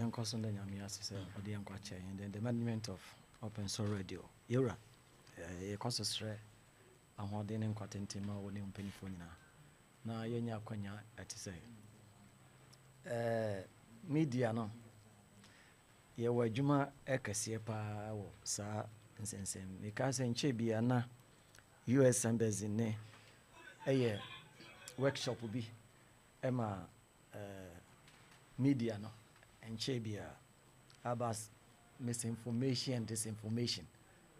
Yanko Sunday Yamias or the Yanquache, and then the management of Opemsuo Radio. Yura, a consistre, and what then in Quatentima or Nim Penifona. Now, Yenya Quenya at say. Media no. Ye were Juma Ekasiepa, sir, and Sensem, because in Chebiana, US Embassy, ne, a year workshop will be Emma media no. And Chebia about misinformation and disinformation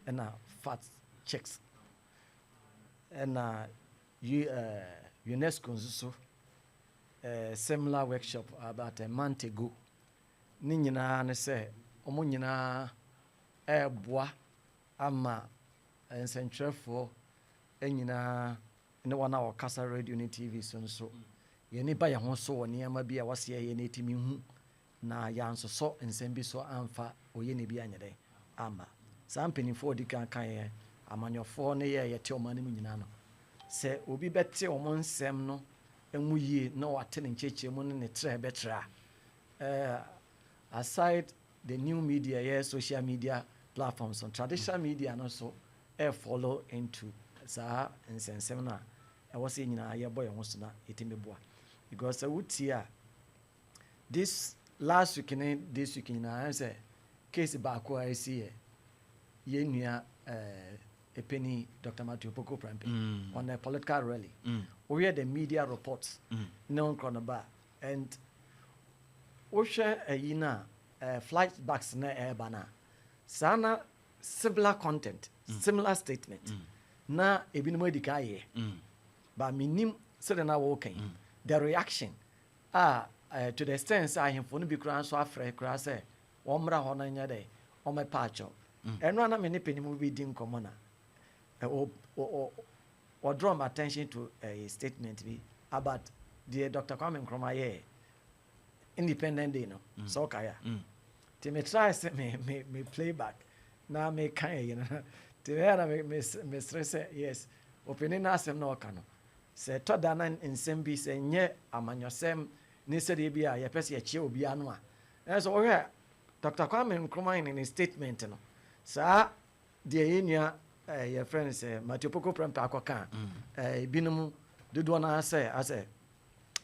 and fact checks and UNESCO so similar workshop about a month ago. Ninyina ne say omo nyina boa ama ensentwerefo enyina ne wana wakasa radio ne TV so ye ni ba ye ho so woni ama bia wase ye ne timi hu na yanso so nsem bi so amfa oye ne bi anyede ama sampenifo di kan ye amanyofo ne ye yete omane mu nyina no se obi bete omo nsem no emu yie na wate ne ncheche mu ne tre betra aside the new media social media platforms on traditional media no so follow into sa nsensem na was in ye boy won so na etimeboa because wutia this last week this week na say case back I see ye nua a penny Dr. Matthew Poko Prampe on a political rally. We had the media reports no chronobar and we share a yina flight backs na bana sana similar content similar statement na ebinimo edika ye but minim say na walking the reaction to the extent I him for no be kran so afre kra say womra ho na nya dey o me pacho eno na me ne penimu bi din komo na or draw my attention to a statement be about the Dr. Kwame Nkrumah ye independent day no so kaya te me try say me play back na me kan you know te me stress yes opening asem na oka no se to da na nsem bi se nye amanyosem ni se de bi a ye pese ye chie obi anu a so we Dr. Kwame Nkrumah in his statement no sa de yenua your friend say Matthew Poko Prampe akoka binum dodo na say ase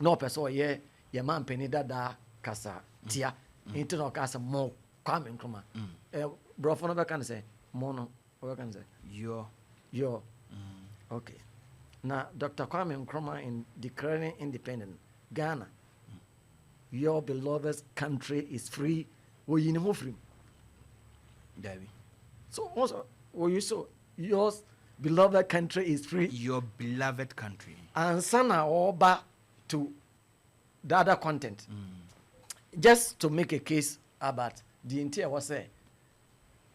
no person ye man peni dada kasa tia into no kasa mo Kwame Nkrumah brofo no be kan say mo no we kan say yo okay now Dr. Kwame Nkrumah in declaring independence Ghana your beloved country is free we you know free David so also you so your beloved country is free. Your beloved country. And sana oba to the other content. Just to make a case about the entire was say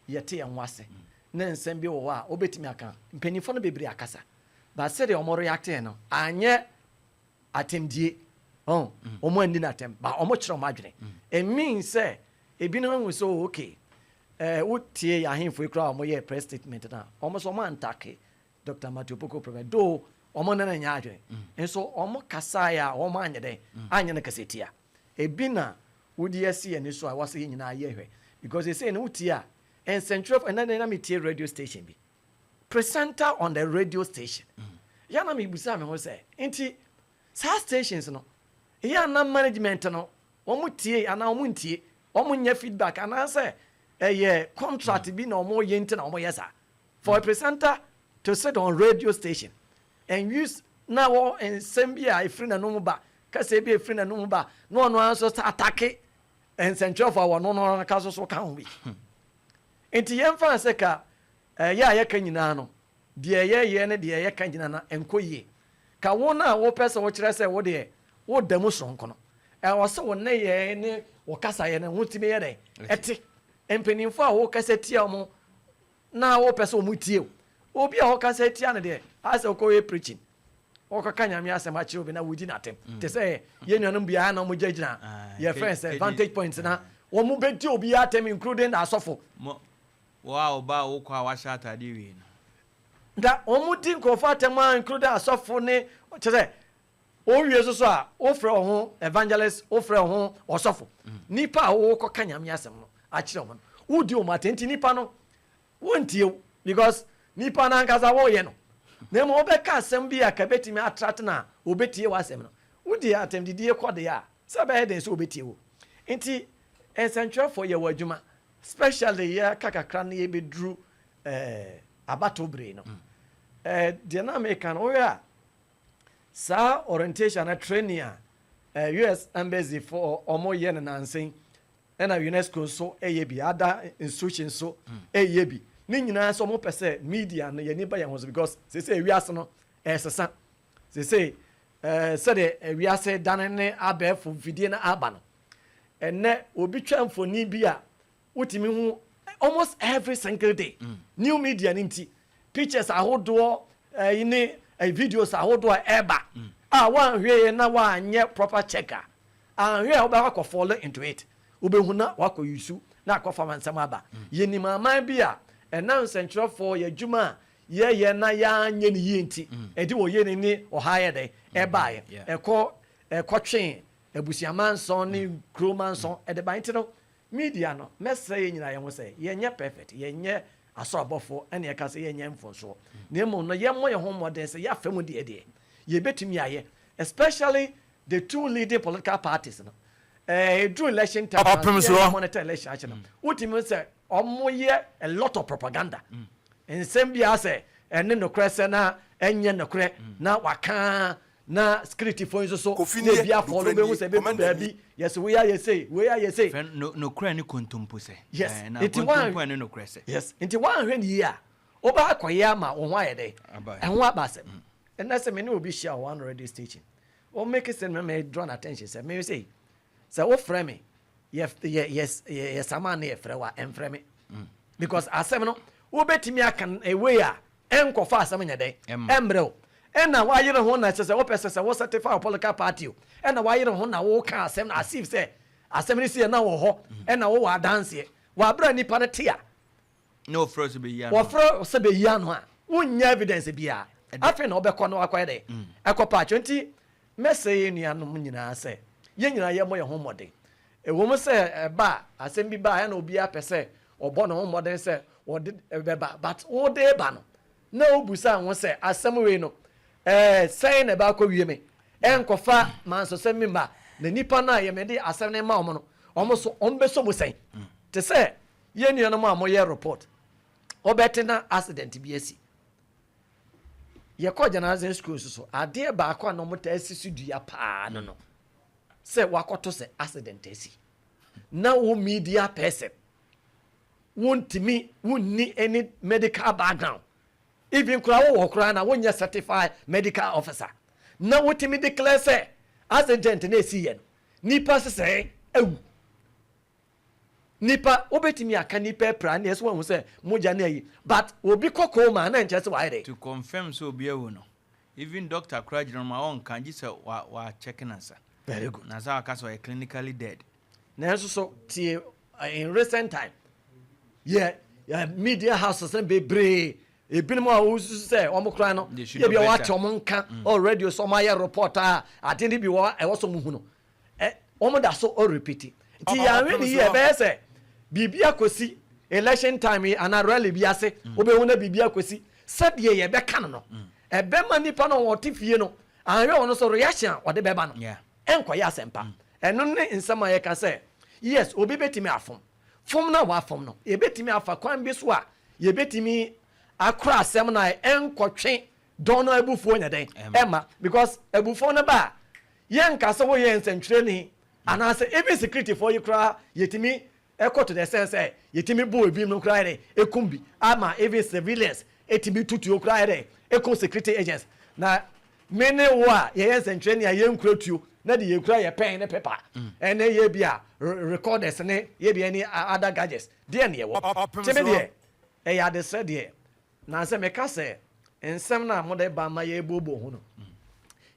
yete and wase. Na nsem bi wo wa obetimi aka. Mpanifo no bebre akasa. But say the omo react no anye atemdie. Omo andi na atem. Ba omo kire omo adwene. It means say ebino we so okay. What tie ahemfo ekra omo ye press statement na omo so man take Dr. Matthew Poko Prampe do omo na nya adwen enso omo kasa ya omo anyede anya na kasetia ebina wodi ase ene so a wase nyina ye hwe because they say no tia and central and na me tie radio station bi presenter on the radio station ya na me busa me ho say enti sa stations no ya na management no omo tie ana omo ntie omo nya feedback ana say contract be no more yente na yesa for a presenter to sit on radio station and use now and sembia a friend and no ba kase be a friend and no ba no answer attack and central for no kaso so kan we enti yemfa seka ya kan nyina no de ye ne de ye kan nyina na enkoye ka wona wo pese wo kire se wo de wo damu sonko no wo se wo ne ye ne wo kasa ye ne hutime ye de eti empenimfo a wo kasetia mo na wo pese o mutie obi a wo kasetia ne de ase ko we preaching wo ka kanyame asem a kire obi na wudi na tem te say ye nuanum bia na mo gyagina your friends advantage points na wo mu beti obi atem including asofo wow ba wo kwa wa sha atade wi da wo mu din ko fa atem including asofo ne te say o wie so a o frɛ ho evangelist o frɛ ho osofo nipa o ko kanyam yasem no a kyerɛ mo wo di o matenti nipa no wontie because nipa na nkasa wo ye no na mo obeka asem bi aka betimi attract na obetie wasem no wo di atem didie kode ya se be den so obetie wo enti ensentwe for ye wadwuma especially ya kakakra na ye bedru abato bre no the na American o ya sa orientation and training US embassy for omo ye na nansen na UNESCO so eyebi other institutions so eyebi ni nyina so mo pese media no ye ni ba ye ho because say wiase no sesa say de wiase dan ne abefo video na aba no enne obi twa mfoni bi a utimi hu almost every single day new media ninti pictures ahodo ini videos ahodo eba wan hwe na wa anye proper checker hwe oba kwa follow into it obehuna wako yusu na akwa mansam aba yeni maman bi a na central for ye djuma ye na ya anye ni yenti edi wo ye ni ohaye de eba ye ekotwen ebusiamanson ni kromanson ede bantino media no mesre nyina ye ho se ye nye perfect ye nye asorobofo ene ye ka se ye nye mfonso na emo no ye mo ye ho modern se ya fam de ye betumi aye especially the two leading political parties no during election time Opemsuo monitor election actually ultimately say omoye a lot of propaganda and same be as ene no krese na enye no kre na waka na security for so na bia follow be hu say be baabi yes we are say no kre ni kontompo say yes na kontompo ne no krese yes inti wan hwe ni ya oba akoya ma wo ho ayede ho abase and na say me no obi share one radio station o make it send me draw attention say me say wo frɛ me yes sama na ye frɛ wa emfrɛ me because asɛm no wo betimi aka away a enkofa asɛm nya den embrɛ ena wa yire ho na sɛ wo pɛsɛ sɛ wo certify political party ena wa yire ho na wo ka asɛm na asif sɛ asɛm ni sie na wo ho ena wo wa dance wa bra nipa ne tia no froze be ya wo fro se be ya no a wonya evidence bia afi na obekɔ no akɔyɛ de ɛkɔpa 20 message nuanom nyinaa sɛ ye nyina ye mo ye ho modern wo mo se ba asem bi ba ya na obi apese obo no ho modern se wo de beba but wo de ba no na obusa ho se asem we no sen na ba ko wie me enkofa manso se mi ma na nipa na ye me de asem ne ma omo no omo so ombe so mo sen te se ye nua no mo ye report obete na accident bi asi ye ko jana school so ade ba ko na mo ta asisi dua pa no say wakoto say accident esi na wo media person won't ni any medical background even kura wo kura na wonya certified medical officer na wotimi declare say accident na esi ye nipa say ewu nipa obetimi aka nipa pra na eso wo say moja na yi but obi kokko ma na nche say wa ire to confirm so obi ewu no even Dr. Krajino ma on kan ji say wa checking answer. Very good. Naza akaso are clinically dead. Now so in recent time, media houses and be brave. A bit more who's say Omocrano, you be watch Omonka or radio somaya reporter. I didn't be what I was Muhuno. Omoda so or repeat it. Tia really here, Besse. Bibia Kosi, election time, and I rarely be ase, Obeona Bibia Kosi, said ye be canno. A bema nipano or tifiano, and you also reaction or the bebano. Yeah. Enkwaya sempa eno ne nsama ye ka se yes obi betimi afom fom na wa fom no ye betimi afa kwan bi so a ye betimi akra asem na enkotwe don no abufuo nya den ema because abufuo no ba ye nka se wo ye nsentwere ni ana se even security for you kra yetimi eko to the sense yetimi bo ebi no kra ere ekumbi ama even civilians etimi tutu kra ere ekom security agents na mene wa ye nsentwere ni ye nkratuo na de yekura ye pen ne paper ene ye bia recorders ne ye bia any other gadgets de ne ye wo tebe de ya de se de na se me ka se ensem na mo de ba ma ye bobo hu no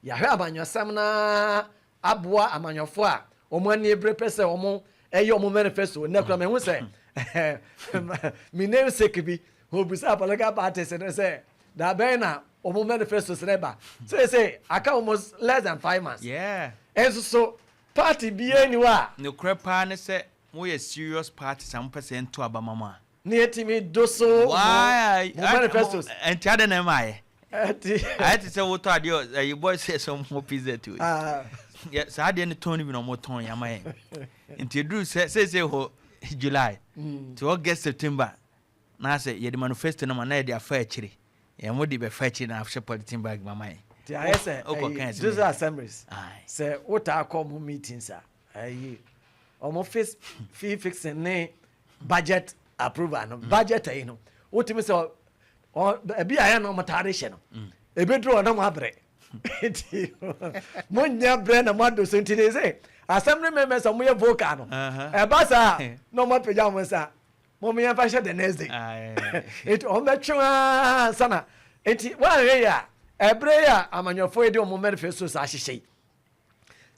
ya hwe abanyosam na aboa amanyofo a omo ani ebre pese omo eye omo manifesto na kura me hu se mi name sake bi obusa apologa party se that bena omo manifesto sreba say aka almost less than 5 months yeah and so party bi anywhere no crepa ne say we serious party some percent to abamama na etimi doso why manifesto and tiade na mai I had to say what are you boys say some more pizza to it. Yes, I didn't turn even on more tone, Yama. Until Drew say July to August, September. Now I say, you the manifesto no man, they are fair chili. And what did be fetching after politin bag, Mamma? I say, those are assemblies. Say, what are common meetings, sir? Almost fee fixing name budget approval, budget, you know. What you say? Or be I no mataration. A bedroom no mabre. Munya brand a mado sentine say. Assembly members are more vocal. A basa no more pajamas. Mommy and fashion the next day. It on the chua sana. It one here. A prayer among your 4 moment first as she say.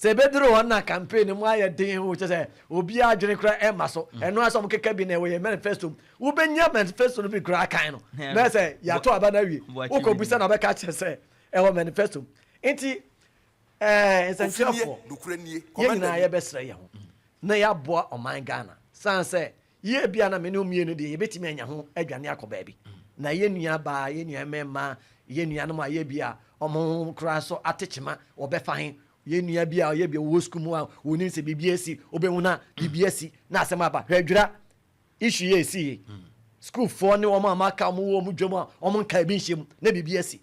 Say bedroom on a campaign and why a day which is a ubia genicra and muscle and no some cabin away a manifesto. Ubenya manifesto to be crackino. Let's say, Yato Abanawi, who could be sent of a catcher say, our manifesto. Ain't he? It's a cheerful. Young I best say, Naya boy on my Ghana. San say, ye be an amino immunity, a bit man, a Ganiaco baby. Na yenya ba, yenya memma, yenyanama yebia, or mon crasso, attachment, or befine. Ye nua bia ye bia wo school mu a woni se BBSC obehuna BBSC na asema ba hwadwira issue ye si school for ne wo ma maka mu wo mu dwom a wo nka bi nhyem na BBSC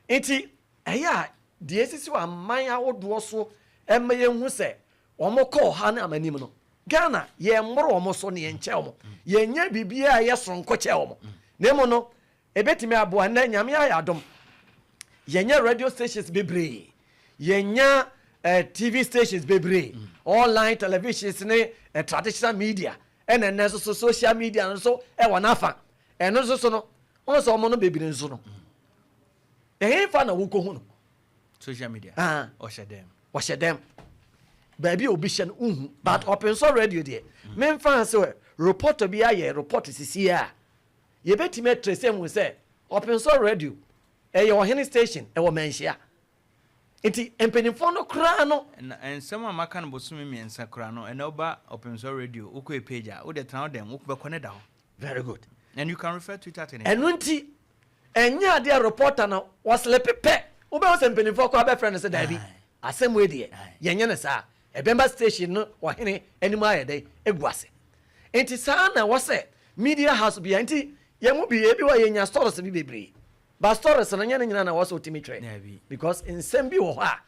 enti eya de esisi wa man awodo so ema ye hu se wo ko ha na amanim no Ghana ye mmoro wo so ne ye nche wo ye nya bibia ye sonko che wo na mo no ebetimi abo na nyame ayadom ye nya radio stations bebre yenya TV stations bebre online televisions ne traditional media and then so social media so e wanafa eno so no on so mo no bebre nso no fa na wo ko hu no social media o shedem baby obi hye no but Opemsuo radio there men fan so report bi aye report sisi a ye betime trace mu say Opemsuo radio e ye ohene station e wo menhia enti empenifo no kra no and some maka no bosumi miensa kra no and oba Opemsuo radio uko page a wo de tran dem wo be connect down very good and you can refer to it at any enu nti enya de reporter na was lepepe wo be wo empenifo ko abe friend say da bi asem we de yenye ne sa ebemba station no wo hene animu ayede eguase enti sa na wo say media house bi enti yemu bi ebi wa yenya stories bi bebre but stories na nyane nyina na wo so timi twe because nsem bi wo ha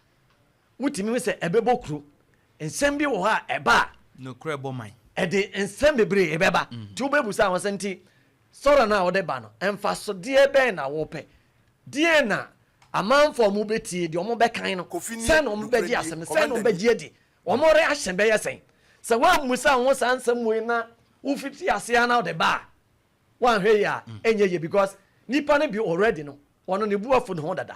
mutimi se ebebo kru nsem bi wo ha eba no crebo man e de nsem bebre ebeba ti wo bebusa won senti story na wo de ba no emfa so de ben na wo pe de na amanfo mu betie de omo be kan no se na omo be gi asem se na omo be gi edi omo re ahye be yesen se wa musa won san nsem we na wo fiti ase na de ba wan hwe ya enye ye because nipa ne bi already no wono ne buafo ne ho dada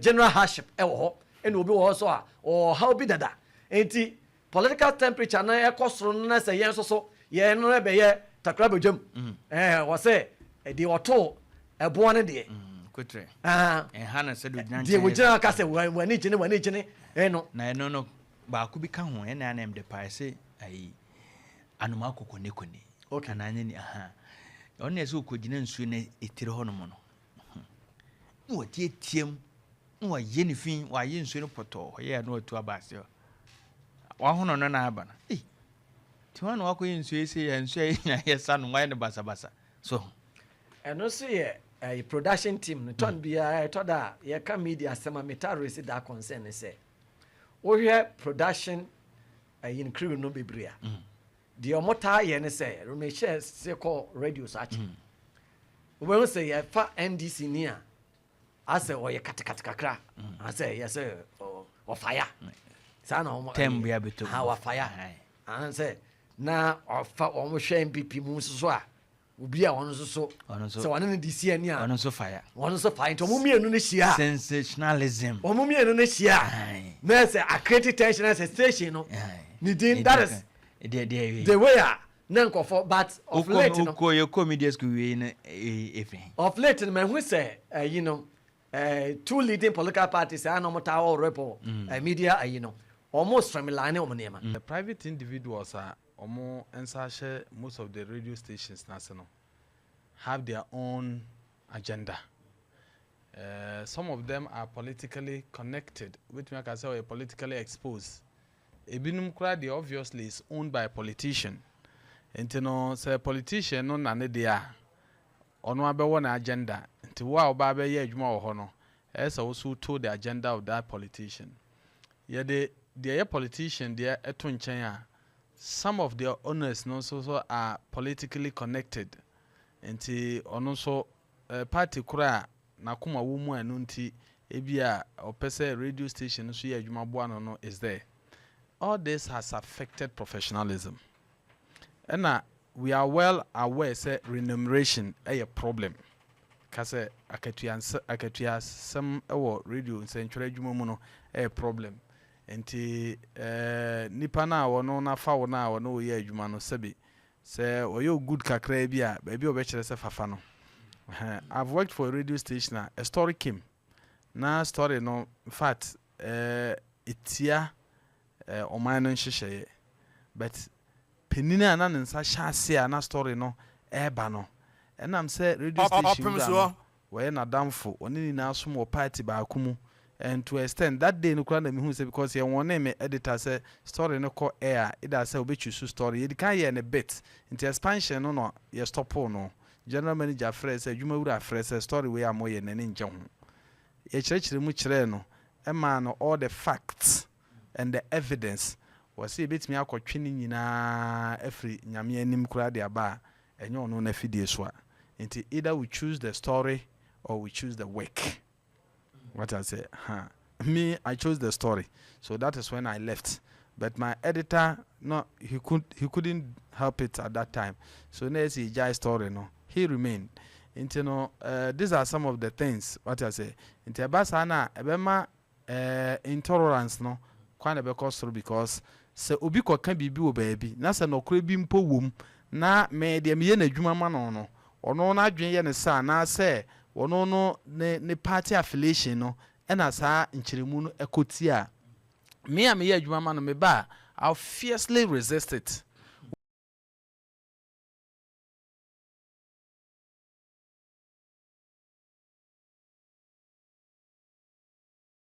general hardship e wo ho ene obi wo so a o how bi dada enti political temperature na e kosoro na se yen so ye no be ye takra bedwam wo se de oto ebo ne de kotre hana se do de wo gina ka se wani gine no na no ba ku bi ka ho ene na em de pa se ai anuma kokone kone okay na anya ni on na so kogina nsuo na etire ho no mo no wo tietiem wo ye ni fin wa ye nsuo no poto ye na otu abase wa hono no na aba na ti wa no wa ko ye nsuo ese ye nsuo ye ye sa no wa ne basa so eno so ye production team no ton bia to da ye ka media sema metaro ese da concern se wo hwe production in crew no bebria the omota ye ne say rumeshe se call radio search we say ye fa NDC ni a ase o ye katakakra ase ye say o fire sana o tem bia beto ha wa fire an say na o fa o mo hwe MPP mu so a obi a wono so won ne DC ani a wono so fire to mo mienu ne hia sensationalism o mo mienu ne hia na say a create tension as a station no ni din that is the way nankofo but of late no your media school in everything of late no who say you know two leading political parties are no matter all repo media you know almost from line omonema the private individuals are omo ensashe most of the radio stations national have their own agenda. Some of them are politically connected, which make us say politically exposed. Ebinum crowd obviously is owned by a politician. And you know, say politician no na ne dia. Ono abe one agenda. Nti wa oba be ye adwuma wo ho no. Also told the agenda of that politician. Yeah, the politician there eto nchen a some of their owners no so are politically connected. Nti ono so party kura na kuma wo mu anu nti ebia opese radio station so ye adwuma bo ano no is there. All this has affected professionalism. And we are well aware say remuneration a problem. Kase akatua some radio central adwuma mu no a problem. Nti nipa na wono na fa wo na wono ye adwuma no sebi say oyo good kakra bia baby obekere se fafa no. I've worked for a radio station. A story came. Na story no, in fact, itia omano nhihye. But penina na nsa hyase na story no eba no. And I'm say radio station Opemsuo we na damfo oni ni na asom wo party ba akumu. And to extend that day no kura na me hu say because ye won name editor say story no call air either say obechusu story. Ye kan ye na bit. Into expansion no ye stop no. General manager fresh adwuma wura fresh story we amoye nani nje ho e kirekire mu kire no e ma no all the facts and the evidence was say betimi akotwe ni nyina afri nyame anim kura de aba enye ono na fidie so a nti either we choose the story or we choose the work. What I say me I chose the story, so that is when I left. But my editor no he couldn't help it at that time, so next he jai story no he remained. Into no these are some of the things what I say. Into basa na ebema intolerance no kwana be cost because se obi kwaka bibi wo baabi na se no kora bi mpo wom na me de me ye na adwuma ma no no ono na adwen ye ne sa na se ono no ne party affiliation no na sa nchiremu no ekoti a me ye adwuma ma no me ba I'll fiercely resist it.